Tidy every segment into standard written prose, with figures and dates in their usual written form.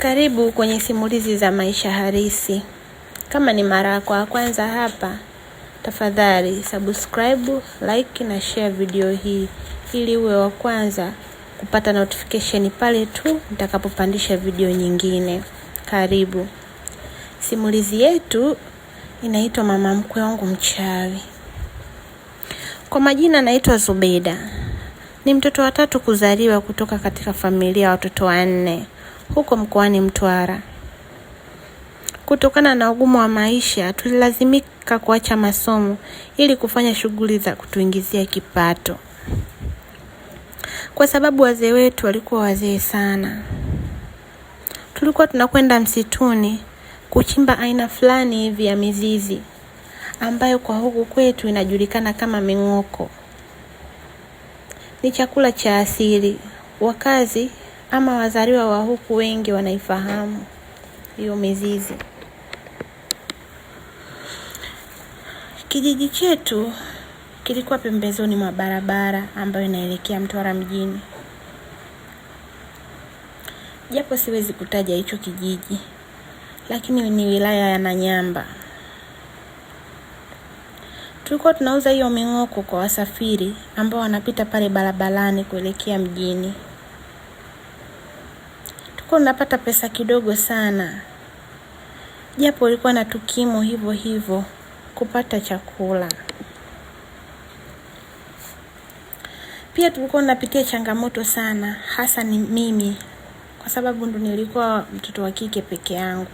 Karibu kwenye simulizi za maisha halisi. Kama ni mara yako ya kwanza hapa, tafadhali subscribe, like na share video hii ili uwe wa kwanza kupata notification pale tu nitakapopandisha video nyingine. Karibu. Simulizi yetu inaitwa Mama Mkwe Wangu Mchawi. Kwa majina naitwa Zubeda. Ni mtoto wa tatu kuzaliwa kutoka katika familia ya watoto 4 huko mkoani Mtwara. Kutokana na ugumu wa maisha, tulilazimika kuacha masomo ili kufanya shughuli za kutuingizia kipato. Kwa sababu wazee wetu walikuwa wazee sana. Tulikuwa tunakwenda msituni kuchimba aina fulani hivi ya mizizi ambayo kwa huku kwetu inajulikana kama ming'oko. Ni chakula cha asili. Wakazi ama wazaliwa wa huku wengi wanaifahamu hiyo mizizi. Kijiji chetu kilikuwa pembezoni mwa barabara ambayo inaelekea Mtwara mjini. Japo siwezi kutaja hicho kijiji, lakini ni wilaya ya Nanyamba. Tulikuwa tunauza hiyo ming'oko kwa wasafiri ambao wanapita pale barabarani kuelekea mjini. Tulikuwa tunapata pesa kidogo sana, japo ilikuwa na tukimu hivyo hivyo kupata chakula. Pia tulikuwa tunapitia changamoto sana, hasa ni mimi, kwa sababu ndo nilikuwa mtoto wa kike peke yangu.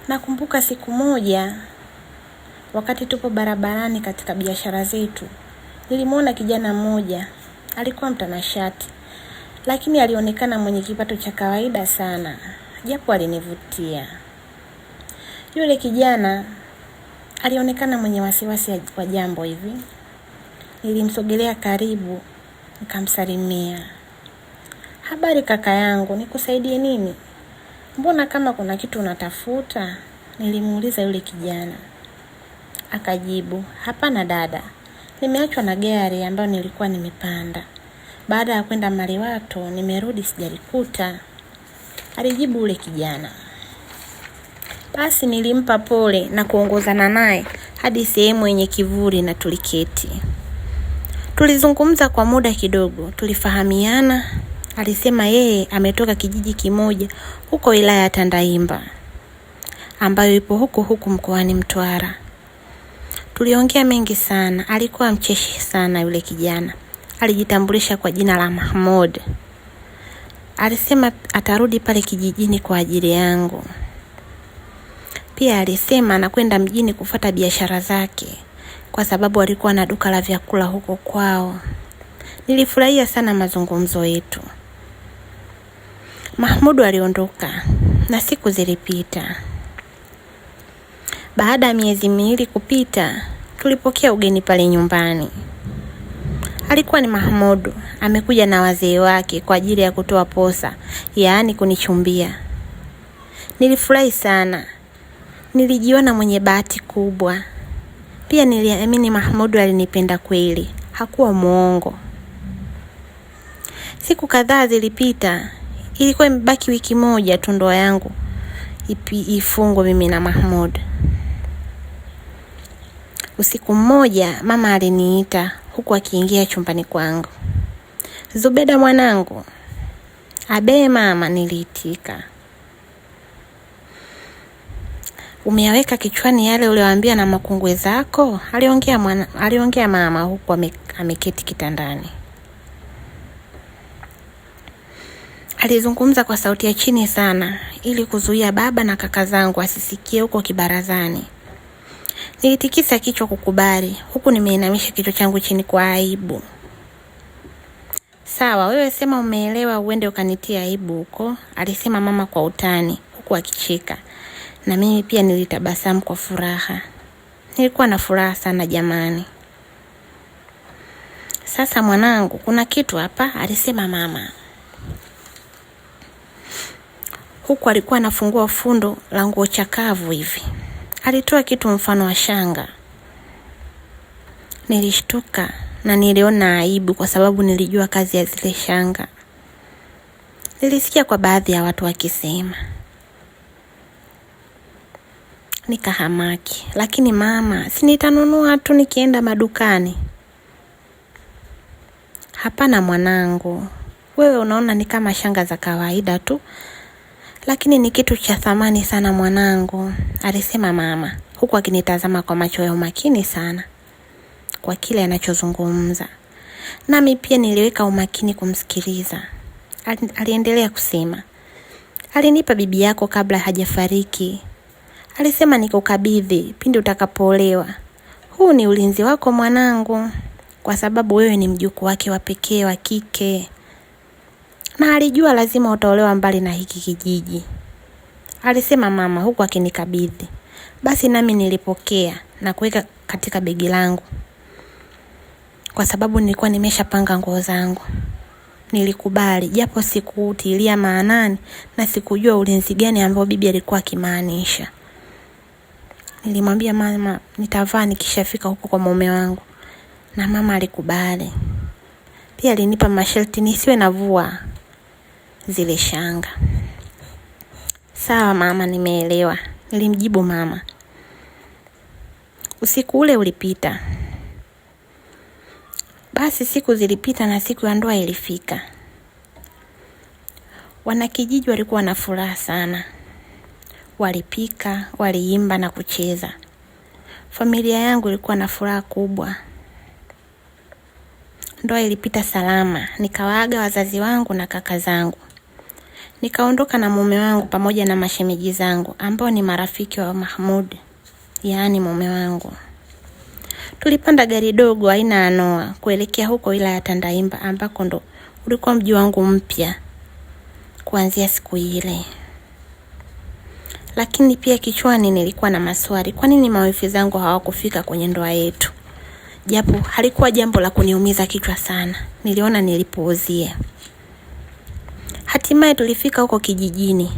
Nakumbuka siku moja wakati tupo barabarani katika biashara zetu, nilimuona kijana mmoja, alikuwa mtanashati, lakini alionekana mwenye kipato cha kawaida sana, japo alinivutia. Yule kijana alionekana mwenye wasiwasi wa jambo hivi. Nilimsogelea karibu, nikamsalimia. "Habari kaka yangu, nikusaidie nini? Mbona kama kuna kitu unatafuta?" Nilimuuliza yule kijana. Akajibu, "Hapana dada, nimeachwa na gari ambayo nilikuwa nimepanda. Baada ya kwenda Maliwato, nimerudi sijalikuta." Alijibu yule kijana. Basi nilimpa pole na kuongozana naye hadi sehemu yenye kivuli na tuliketi. Tulizungumza kwa muda kidogo, tulifahamiana. Alisema yeye ametoka kijiji kimoja huko wilaya ya Tandahimba, ambayo ipo huku mkoani Mtwara. Tuliongea mengi sana. Alikuwa mcheshi sana yule kijana. Alijitambulisha kwa jina la Mahmud. Alisema atarudi pale kijijini kwa ajili yangu. Pia alisema anakwenda mjini kufuata biashara zake, kwa sababu alikuwa na duka la vyakula huko kwao. Nilifurahia sana mazungumzo yetu. Mahmud aliondoka na siku zilipita. Baada ya miezi 2 kupita, tulipokea ugeni pale nyumbani. Alikuwa ni Mahmud, amekuja na wazee wake kwa ajili ya kutoa posa, yaani kunichumbia. Nilifurahi sana. Nilijiona mwenye bahati kubwa. Pia niliamini Mahmud alinipenda kweli, hakuwa muongo. Siku kadhaa zilipita. Ilikuwa imebaki wiki moja tu ndoa yangu ifungwe mimi na Mahmud. Usiku mmoja mama aliniita huku akiingia chumbani kwangu. "Zubeda mwanangu." "Abe mama," niliitika. "Umeyaweka kichwani yale ulioambia na makungwe zako?" Aliongea mama huku ameketi kitandani. Alizungumza kwa sauti ya chini sana ili kuzuia baba na kaka zangu asisikie huko kibarazani. Nilitikisa kichwa kukubali huku nimeinamisha kichwa changu chini kwa aibu. "Sawa, wewe sema umeelewa uende ukanitia aibu huko," alisema mama kwa utani huku akicheka. Na mimi pia nilitabasamu kwa furaha. Nilikuwa na furaha sana jamani. "Sasa mwanangu, kuna kitu hapa," alisema mama. Huku alikuwa anafungua fundo la nguo chakavu hivi. Alitoa kitu mfano wa shanga. Nilishtuka na niliona aibu kwa sababu nilijua kazi ya zile shanga. Nilisikia kwa baadhi ya watu wakisema. Nikahamaki, lakini mama, si nitanunua tu nikienda madukani. Hapana mwanangu, wewe unaona ni kama shanga za kawaida tu, lakini ni kitu cha thamani sana mwanangu, alisema mama, huku akinitazama kwa macho ya umakini sana kwa kile anachozungumza. Nami pia niliweka umakini kumsikiliza. Aliendelea kusema, alinipa bibi yako kabla hajafariki. Alisema nikukabidhi pindi utakapoolewa. Huu ni ulinzi wako mwanangu, kwa sababu wewe ni mjukuu wake wa pekee wa kike. Na alijua lazima utaolewa mbali na hiki kijiji, alisema mama huku akinikabidhi. Basi nami nilipokea na kuweka katika begi langu, kwa sababu nilikuwa nimeshapanga nguo zangu. Nilikubali japo sikutilia maanani na sikujua ulinzi gani ambao bibi alikuwa akimaanisha. Nilimwambia mama nitavaa nikishafika huko kwa mume wangu, na mama alikubali. Pia alinipa masharti nisiwe navua zile shanga. Sawa mama, nimeelewa, nilimjibu mama. Usiku ule ulipita. Basi siku zilipita na siku ya ndoa ilifika. Wanakijiji walikuwa na furaha sana. Walipika, waliimba na kucheza. Familia yangu ilikuwa na furaha kubwa. Ndoa ilipita salama. Nikawaaga wazazi wangu na kaka zangu. Nikaondoka na mume wangu pamoja na mashemeji zangu ambao ni marafiki wa Mahmud, yaani mume wangu. Tulipanda gari dogo aina ya Noah kuelekea huko wilaya ya Tandaimba ambako ndo ulikuwa mji wangu mpya kuanzia siku ile. Lakini pia kichwani nilikuwa na maswali, kwa nini mawifi zangu hawakufika kwenye ndoa yetu? Japo halikuwa jambo la kuniumiza kichwa sana, niliona nilipuuzia. Hatimaye tulifika huko kijijini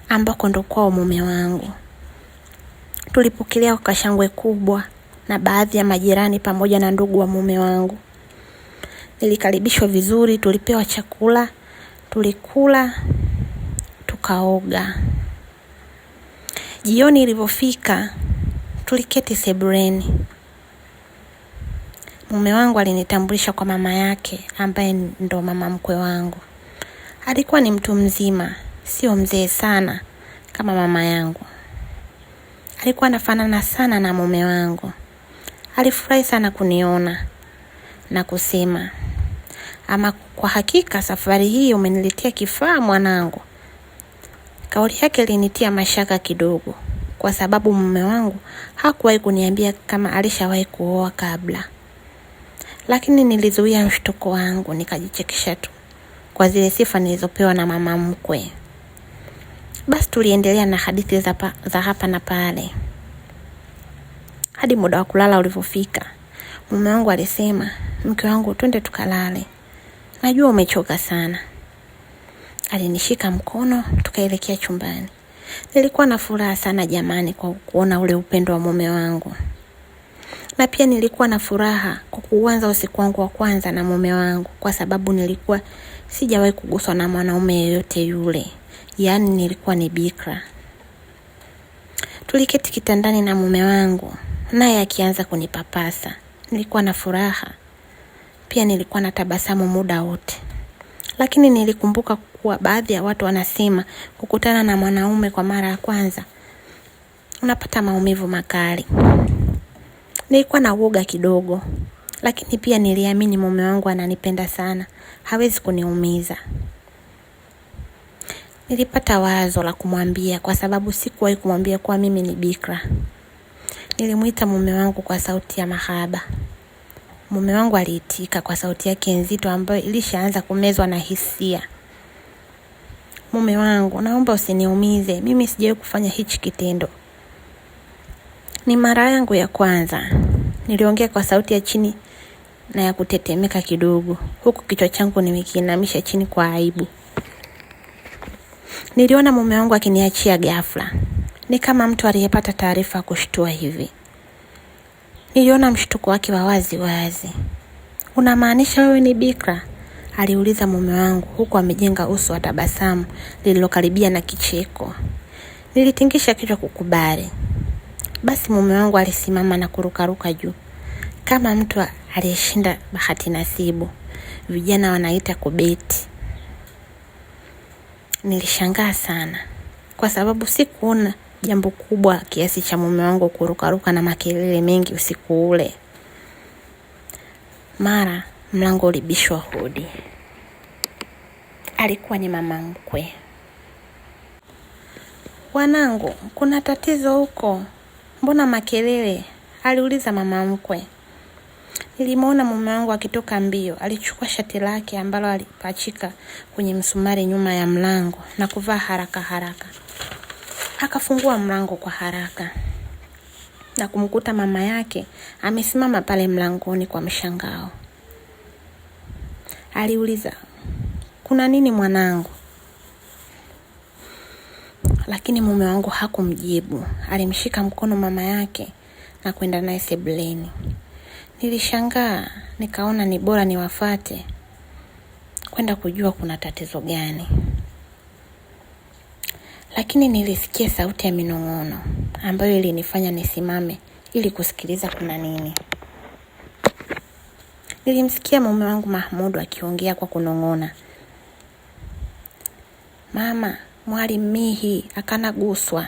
ambako ndo kwao mume wangu. Tulipokelewa kwa shangwe kubwa na baadhi ya majirani pamoja na ndugu wa mume wangu. Nilikaribishwa vizuri, tulipewa chakula, tulikula, tukaoga. Jioni ilipofika, tuliketi sebuleni. Mume wangu alinitambulisha kwa mama yake ambaye ndo mama mkwe wangu. Alikuwa ni mtu mzima, sio mzee sana kama mama yangu. Alikuwa anafanana sana na mume wangu. Alifurahi sana kuniona na kusema, ama kwa hakika safari hii umeniletea kifaa mwanangu. Kauli yake ilinitia mashaka kidogo, kwa sababu mume wangu hakuwahi kuniambia kama alishawahi kuoa kabla. Lakini nilizuia mshtuko wangu, nikajichekesha tu kwa zile sifa nilizopewa na mama mkwe. Basi tuliendelea na hadithi za hapa na pale. Hadi muda wa kulala ulipofika, mume wangu alisema, mke wangu twende tukalale, najua umechoka sana. Alinishika mkono, tukaelekea chumbani. Nilikuwa na furaha sana jamani kwa kuona ule upendo wa mume wangu. Na pia nilikuwa na furaha kwa kuanza usiku wangu wa kwanza na mume wangu, kwa sababu nilikuwa sijawahi kuguswa na mwanaume yeyote yule. Yaani nilikuwa ni bikra. Tuliketi kitandani na mume wangu, naye akianza kunipapasa. Nilikuwa na furaha. Pia nilikuwa na tabasamu muda wote. Lakini nilikumbuka kuwa baadhi ya watu wanasema kukutana na mwanaume kwa mara ya kwanza unapata maumivu makali. Nilikuwa na uoga kidogo, lakini pia niliamini mume wangu ananipenda sana, hawezi kuniumiza. Nilipata wazo la kumwambia, kwa sababu sikuwahi kumwambia kuwa mimi ni bikra. Nilimuita mume wangu kwa sauti ya mahaba. Mume wangu aliitika kwa sauti yake nzito ambayo ilishaanza kumezwa na hisia. Mume wangu, naomba usiniumize, mimi sijawahi kufanya hichi kitendo. Ni mara yangu ya kwanza. Niliongea kwa sauti ya chini na ya kutetemeka kidogo, huku kichwa changu nimekiinamisha chini kwa aibu. Niliona mume wangu akiniachia ghafla. Ni kama mtu aliyepata taarifa kushtua hivi. Niliona mshtuko wake wa wazi wazi. Unamaanisha wewe ni bikra? aliuliza mume wangu huku amejenga uso wa tabasamu lililokaribia na kicheko. Nilitingisha kichwa kukubali. Basi mume wangu alisimama na kurukaruka juu kama mtu aliyeshinda bahati nasibu. Vijana wanaita kubeti. Nilishangaa sana kwa sababu sikuona jambo kubwa kiasi cha mume wangu kurukaruka na makelele mengi usiku ule. Mara mlango ulibishwa hodi. Alikuwa ni mama mkwe. "Wanangu, kuna tatizo huko. Mbona makelele?" aliuliza mama mkwe. Nilimuona mume wangu akitoka mbio. Alichukua shati lake ambalo alipachika kwenye msumari nyuma ya mlango na kuvaa haraka haraka. Akafungua mlango kwa haraka na kumkuta mama yake amesimama pale mlangoni kwa mshangao. Aliuliza, "Kuna nini mwanangu?" Lakini mume wangu hakumjibu. Alimshika mkono mama yake na kwenda naye sebuleni. Nilishangaa, nikaona ni bora niwafuate kwenda kujua kuna tatizo gani. Lakini nilisikia sauti ya minong'ono ambayo ilinifanya nisimame ili kusikiliza kuna nini. Nilimsikia mume wangu Mahmudu akiongea kwa kunong'ona, "Mama, Mwalimu Mihi akanaguswa,"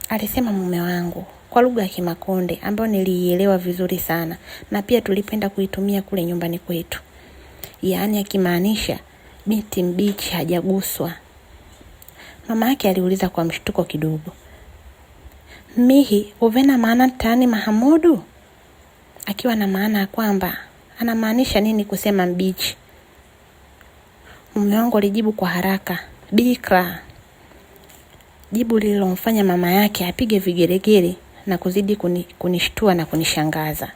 alisema mume wangu kwa lugha ya Kimakonde ambayo niliielewa vizuri sana na pia tulipenda kuitumia kule nyumbani kwetu. Yaani akimaanisha binti mbichi hajaguswa. Mama yake aliuliza kwa mshtuko kidogo, "Mihi uvena maana tani Mahamudu?" Akiwa na maana kwamba anamaanisha nini kusema mbichi. Mume wangu alijibu kwa haraka, "Bikra." Jibu lililomfanya mama yake apige vigeregere na kuzidi kunishtua na kunishangaza.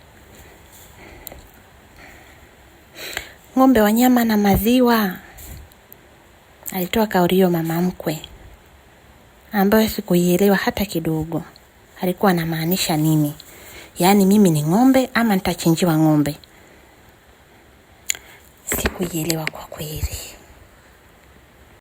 "Ng'ombe wa nyama na maziwa," alitoa kauli hiyo mama mkwe ambayo sikuielewa hata kidogo. Alikuwa anamaanisha nini? Yaani mimi ni ng'ombe ama nitachinjiwa ng'ombe? Sikuielewa kwa kweli.